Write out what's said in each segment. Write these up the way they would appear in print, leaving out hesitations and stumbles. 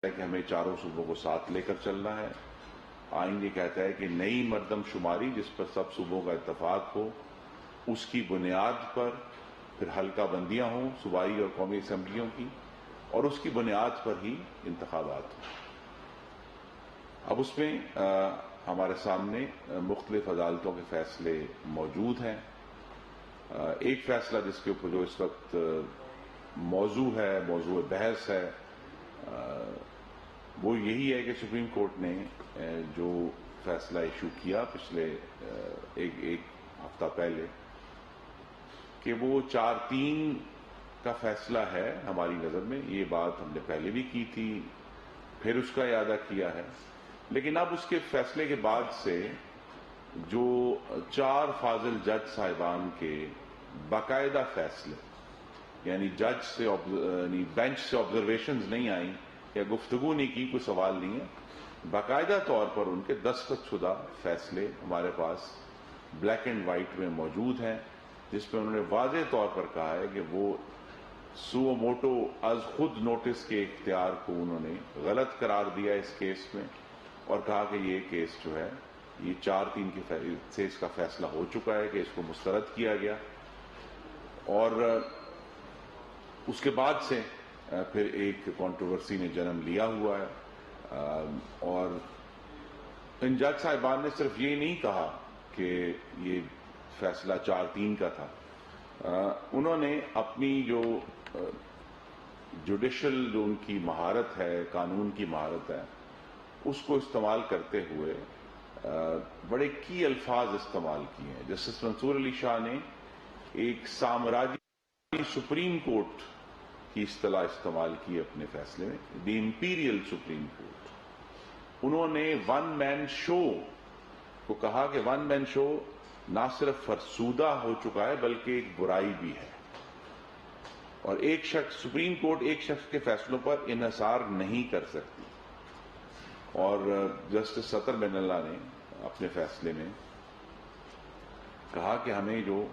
ہے کہ ہمیں چاروں صوبوں کو ساتھ لے کر چلنا ہے۔ آئین یہ کہتا ہے کہ نئی مردم شماری جس پر سب صوبوں کا اتفاق ہو، اس کی بنیاد پر پھر حلقہ بندیاں ہوں صوبائی اور قومی اسمبلیوں کی، اور اس کی بنیاد پر ہی انتخابات ہوں۔ اب اس میں ہمارے سامنے مختلف عدالتوں کے فیصلے موجود ہیں۔ ایک فیصلہ جس کے اوپر جو اس وقت موضوع بحث ہے وہ یہی ہے کہ سپریم کورٹ نے جو فیصلہ ایشو کیا پچھلے ایک ہفتہ پہلے کہ وہ 4-3 کا فیصلہ ہے۔ ہماری نظر میں یہ بات ہم نے پہلے بھی کی تھی، پھر اس کا اعادہ کیا ہے، لیکن اب اس کے فیصلے کے بعد سے جو 4 فاضل جج صاحبان کے باقاعدہ فیصلے، یعنی جج سے بینچ سے آبزرویشنز نہیں آئیں یا گفتگو نہیں کی، کوئی سوال نہیں ہے، باقاعدہ طور پر ان کے دستخط شدہ فیصلے ہمارے پاس بلیک اینڈ وائٹ میں موجود ہیں، جس میں انہوں نے واضح طور پر کہا ہے کہ وہ سو موٹو از خود نوٹس کے اختیار کو انہوں نے غلط قرار دیا اس کیس میں، اور کہا کہ یہ کیس جو ہے یہ 4-3 سے اس کا فیصلہ ہو چکا ہے کہ اس کو مسترد کیا گیا، اور اس کے بعد سے پھر ایک کنٹروورسی نے جنم لیا ہوا ہے۔ اور ان جج صاحبان نے صرف یہ نہیں کہا کہ یہ فیصلہ 4-3 کا تھا، انہوں نے اپنی جو جوڈیشل جو ان کی مہارت ہے، قانون کی مہارت ہے، اس کو استعمال کرتے ہوئے بڑے کی الفاظ استعمال کیے ہیں۔ جسٹس منصور علی شاہ نے ایک سامراجی سپریم کورٹ کی اصطلاح استعمال کی اپنے فیصلے میں، دی امپیریل سپریم کورٹ۔ انہوں نے ون مین شو کو کہا کہ ون مین شو نہ صرف فرسودہ ہو چکا ہے بلکہ ایک برائی بھی ہے، اور سپریم کورٹ ایک شخص کے فیصلوں پر انحصار نہیں کر سکتی۔ اور جسٹس ستر بین اللہ نے اپنے فیصلے میں کہا کہ ہمیں جو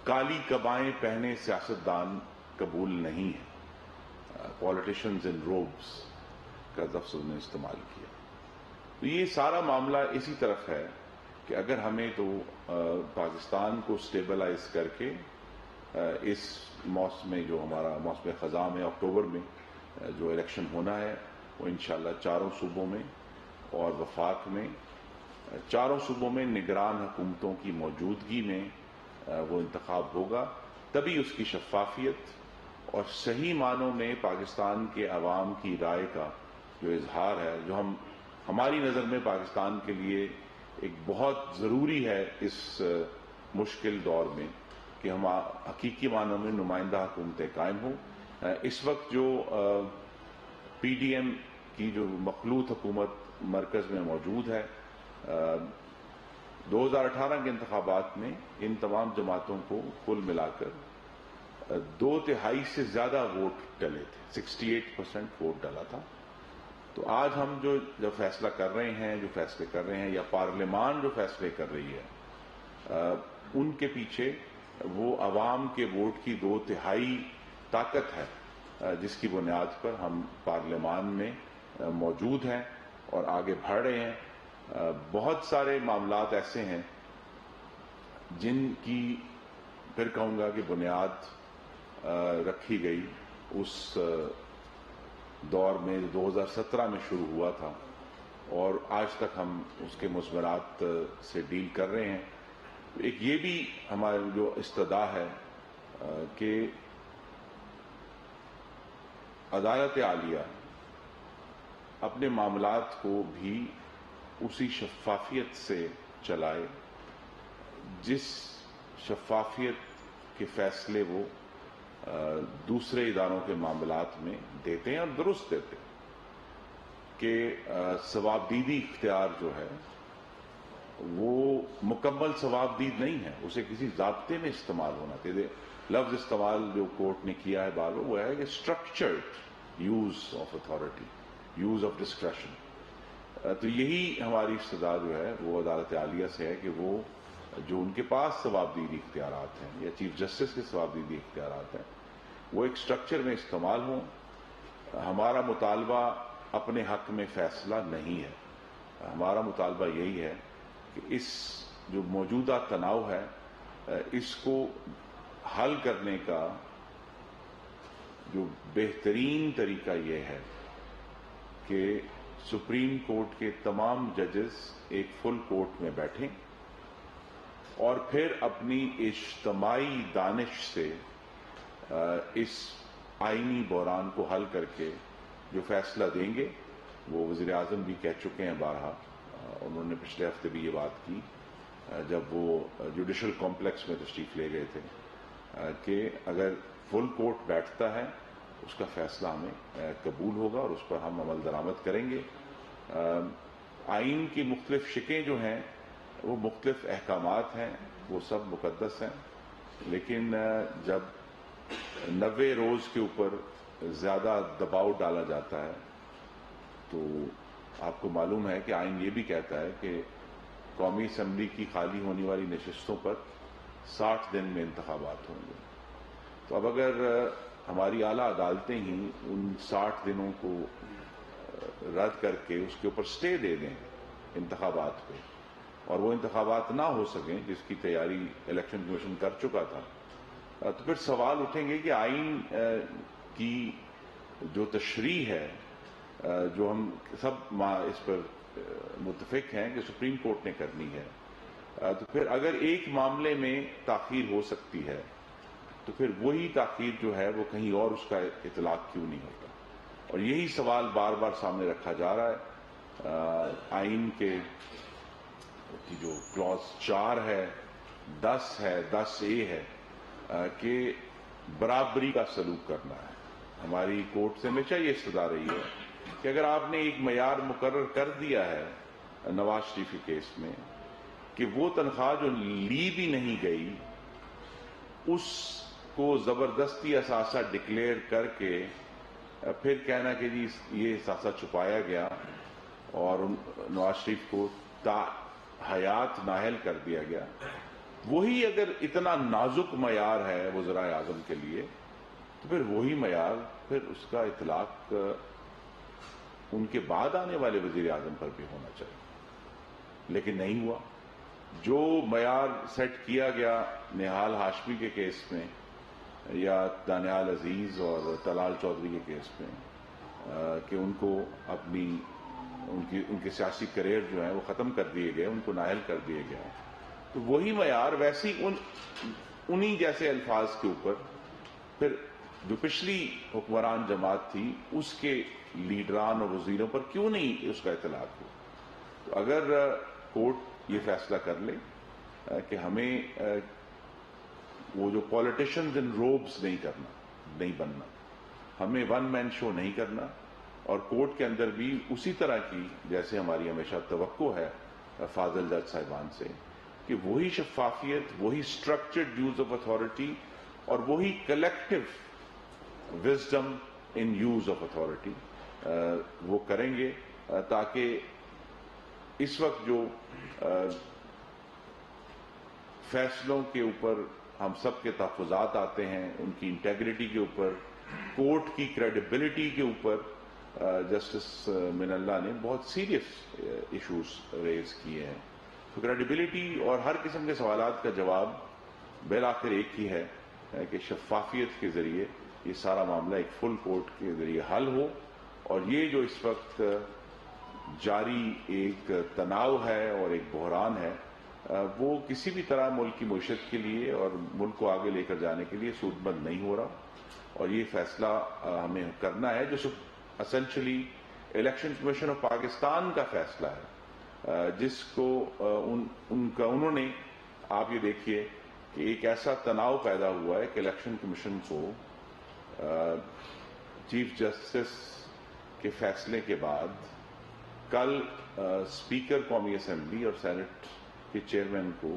کالی قبائیں پہنے سیاستدان قبول نہیں ہے، پولیٹیشنز ان روبس کا لفظ نے استعمال کیا۔ تو یہ سارا معاملہ اسی طرف ہے کہ اگر ہمیں تو پاکستان کو سٹیبلائز کر کے اس موسم میں جو ہمارا موسم خزاں میں اکتوبر میں جو الیکشن ہونا ہے وہ انشاءاللہ چاروں صوبوں میں اور وفاق میں، چاروں صوبوں میں نگران حکومتوں کی موجودگی میں وہ انتخاب ہوگا، تبھی اس کی شفافیت اور صحیح معنوں میں پاکستان کے عوام کی رائے کا جو اظہار ہے، جو ہماری نظر میں پاکستان کے لیے ایک بہت ضروری ہے اس مشکل دور میں کہ ہم حقیقی معنوں میں نمائندہ حکومتیں قائم ہوں۔ اس وقت جو پی ڈی ایم کی جو مخلوط حکومت مرکز میں موجود ہے، 2018 کے انتخابات میں ان تمام جماعتوں کو کل ملا کر 2/3 سے زیادہ ووٹ ڈلے تھے، 68% ووٹ ڈالا تھا۔ تو آج ہم جو فیصلہ کر رہے ہیں یا پارلیمان جو فیصلے کر رہی ہے، ان کے پیچھے وہ عوام کے ووٹ کی 2/3 طاقت ہے، جس کی بنیاد پر ہم پارلیمان میں موجود ہیں اور آگے بڑھ رہے ہیں۔ بہت سارے معاملات ایسے ہیں جن کی پھر کہوں گا کہ بنیاد رکھی گئی اس دور میں 2017 میں شروع ہوا تھا، اور آج تک ہم اس کے مثمرات سے ڈیل کر رہے ہیں۔ ایک یہ بھی ہماری جو استدعا ہے کہ عدالت عالیہ اپنے معاملات کو بھی اسی شفافیت سے چلائے جس شفافیت کے فیصلے وہ دوسرے اداروں کے معاملات میں دیتے ہیں، اور درست دیتے ہیں کہ ثوابدیدی اختیار جو ہے وہ مکمل ثوابدید نہیں ہے، اسے کسی ضابطے میں استعمال ہونا چاہیے۔ لفظ استعمال جو کورٹ نے کیا ہے بار وہ ہے کہ structured use of authority, use of discretion. تو یہی ہماری استدعا جو ہے وہ عدالت عالیہ سے ہے کہ وہ جو ان کے پاس ثوابدیدی اختیارات ہیں یا چیف جسٹس کے ثوابدیدی اختیارات ہیں وہ ایک اسٹرکچر میں استعمال ہوں۔ ہمارا مطالبہ اپنے حق میں فیصلہ نہیں ہے. ہمارا مطالبہ یہی ہے کہ اس جو موجودہ تناؤ ہے اس کو حل کرنے کا جو بہترین طریقہ یہ ہے کہ سپریم کورٹ کے تمام ججز ایک فل کورٹ میں بیٹھیں اور پھر اپنی اجتماعی دانش سے اس آئینی بحران کو حل کر کے جو فیصلہ دیں گے. وہ وزیر اعظم بھی کہہ چکے ہیں بارہا، انہوں نے پچھلے ہفتے بھی یہ بات کی جب وہ جوڈیشل کمپلیکس میں تشریف لے گئے تھے کہ اگر فل کورٹ بیٹھتا ہے اس کا فیصلہ ہمیں قبول ہوگا اور اس پر ہم عمل درآمد کریں گے. آئین کی مختلف شکیں جو ہیں وہ مختلف احکامات ہیں، وہ سب مقدس ہیں، لیکن جب 90 روز کے اوپر زیادہ دباؤ ڈالا جاتا ہے تو آپ کو معلوم ہے کہ آئین یہ بھی کہتا ہے کہ قومی اسمبلی کی خالی ہونے والی نشستوں پر 60 دن میں انتخابات ہوں گے. تو اب اگر ہماری اعلیٰ عدالتیں ہی ان 60 دنوں کو رد کر کے اس کے اوپر سٹے دے دیں انتخابات پہ اور وہ انتخابات نہ ہو سکیں جس کی تیاری الیکشن کمیشن کر چکا تھا، تو پھر سوال اٹھیں گے کہ آئین کی جو تشریح ہے جو ہم سب اس پر متفق ہیں کہ سپریم کورٹ نے کرنی ہے، تو پھر اگر ایک معاملے میں تاخیر ہو سکتی ہے تو پھر وہی تاخیر جو ہے وہ کہیں اور اس کا اطلاق کیوں نہیں ہوتا. اور یہی سوال بار بار سامنے رکھا جا رہا ہے. آئین کے جو کلوز 4 ہے، 10 ہے، 10A ہے کہ برابری کا سلوک کرنا ہے. ہماری کورٹ سے ہمیشہ یہ استدعا رہی ہے کہ اگر آپ نے ایک معیار مقرر کر دیا ہے نواز شریف کے کیس میں کہ وہ تنخواہ جو لی بھی نہیں گئی اس کو زبردستی اثاثہ ڈکلیئر کر کے پھر کہنا کہ جی یہ اثاثہ چھپایا گیا اور نواز شریف کو تا حیات نااہل کر دیا گیا، وہی اگر اتنا نازک معیار ہے وزراء اعظم کے لیے تو پھر وہی معیار پھر اس کا اطلاق ان کے بعد آنے والے وزیر اعظم پر بھی ہونا چاہیے. لیکن نہیں ہوا. جو معیار سیٹ کیا گیا نہال ہاشمی کے کیس میں یا دانیال عزیز اور طلال چودھری کے کیس میں کہ ان کو اپنی ان کے سیاسی کریئر جو ہیں وہ ختم کر دیے گئے، ان کو نااہل کر دیا گیا، تو وہی معیار ویسی انہی جیسے الفاظ کے اوپر پھر جو پچھلی حکمران جماعت تھی اس کے لیڈران اور وزیروں پر کیوں نہیں اس کا اطلاق ہو. تو اگر کورٹ یہ فیصلہ کر لے کہ ہمیں وہ جو پولیٹیشنز ان روبز نہیں بننا، ہمیں ون مین شو نہیں کرنا، اور کورٹ کے اندر بھی اسی طرح کی جیسے ہماری ہمیشہ توقع ہے فاضل جج صاحبان سے کہ وہی شفافیت، وہی اسٹرکچرڈ یوز آف اتھارٹی اور وہی collective wisdom in use of authority وہ کریں گے، تاکہ اس وقت جو فیصلوں کے اوپر ہم سب کے تحفظات آتے ہیں، ان کی انٹیگریٹی کے اوپر، کورٹ کی کریڈیبلٹی کے اوپر جسٹس من اللہ نے بہت سیریس ایشوز ریز کیے ہیں. تو کریڈیبلٹی اور ہر قسم کے سوالات کا جواب بالآخر ایک ہی ہے کہ شفافیت کے ذریعے یہ سارا معاملہ ایک فل کورٹ کے ذریعے حل ہو. اور یہ جو اس وقت جاری ایک تناؤ ہے اور ایک بحران ہے وہ کسی بھی طرح ملک کی معیشت کے لیے اور ملک کو آگے لے کر جانے کے لیے سود مند نہیں ہو رہا. اور یہ فیصلہ ہمیں کرنا ہے جو essentially election commission of Pakistan کا فیصلہ ہے، جس کو انہوں نے، آپ یہ دیکھیے کہ ایک ایسا تناؤ پیدا ہوا ہے کہ الیکشن کمیشن کو چیف جسٹس کے فیصلے کے بعد کل اسپیکر قومی اسمبلی اور سینٹ کے چیئرمین کو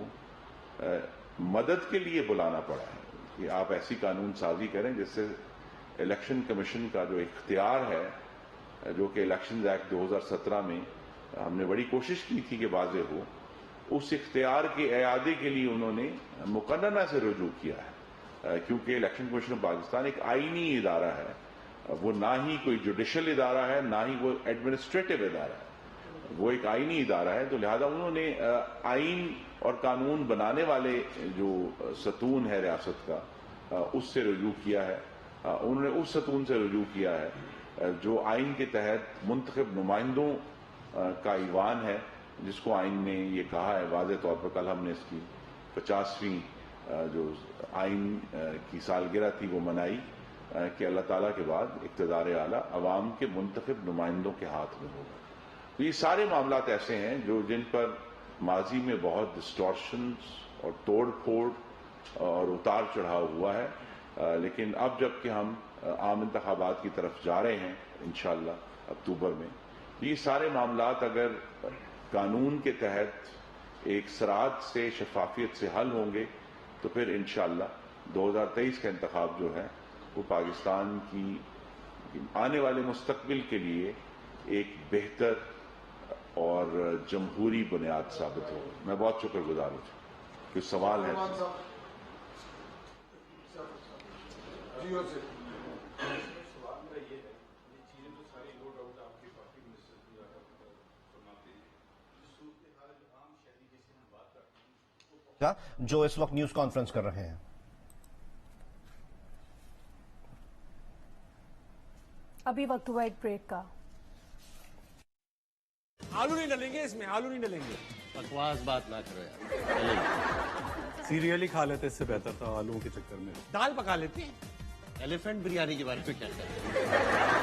مدد کے لیے بلانا پڑا ہے کہ آپ ایسی قانون سازی کریں جس سے الیکشن کمیشن کا جو اختیار ہے جو کہ الیکشن ایکٹ 2017 میں ہم نے بڑی کوشش کی تھی کہ واضح ہو، اس اختیار کے اعادے کے لیے انہوں نے مقننہ سے رجوع کیا ہے، کیونکہ الیکشن کمیشن آف پاکستان ایک آئینی ادارہ ہے وہ نہ ہی کوئی جوڈیشل ادارہ ہے، نہ ہی وہ ایڈمنسٹریٹو ادارہ ہے، وہ ایک آئینی ادارہ ہے. تو لہذا انہوں نے آئین اور قانون بنانے والے جو ستون ہے ریاست کا اس سے رجوع کیا ہے. انہوں نے اس ستون سے رجوع کیا ہے جو آئین کے تحت منتخب نمائندوں کا ایوان ہے، جس کو آئین نے یہ کہا ہے واضح طور پر. کل ہم نے اس کی 50ویں جو آئین کی سالگرہ تھی وہ منائی کہ اللہ تعالیٰ کے بعد اقتدار اعلیٰ عوام کے منتخب نمائندوں کے ہاتھ میں ہوگا. تو یہ سارے معاملات ایسے ہیں جن پر ماضی میں بہت ڈسٹورشنز اور توڑ پھوڑ اور اتار چڑھاؤ ہوا ہے، لیکن اب جب کہ ہم عام انتخابات کی طرف جا رہے ہیں انشاءاللہ اکتوبر میں، یہ سارے معاملات اگر قانون کے تحت ایک سراحت سے شفافیت سے حل ہوں گے تو پھر انشاءاللہ 2023 کا انتخاب جو ہے وہ پاکستان کی آنے والے مستقبل کے لیے ایک بہتر اور جمہوری بنیاد ثابت ہوگا. میں بہت شکر گزار ہوں. کوئی سوال ہے؟ جو اس وقت نیوز کانفرنس کر رہے ہیں. ابھی وقت ہوا ایک بریک کا. آلو نہیں ڈلیں گے اس میں، آلو نہیں ڈلیں گے. بکواس بات نہ کرو یار. سیریل ہی کھا لیتے اس سے بہتر تھا آلووں کے چکر میں. دال پکا لیتے ہیں. ایلیفنٹ بریانی کے بارے میں کیا کہتے ہیں؟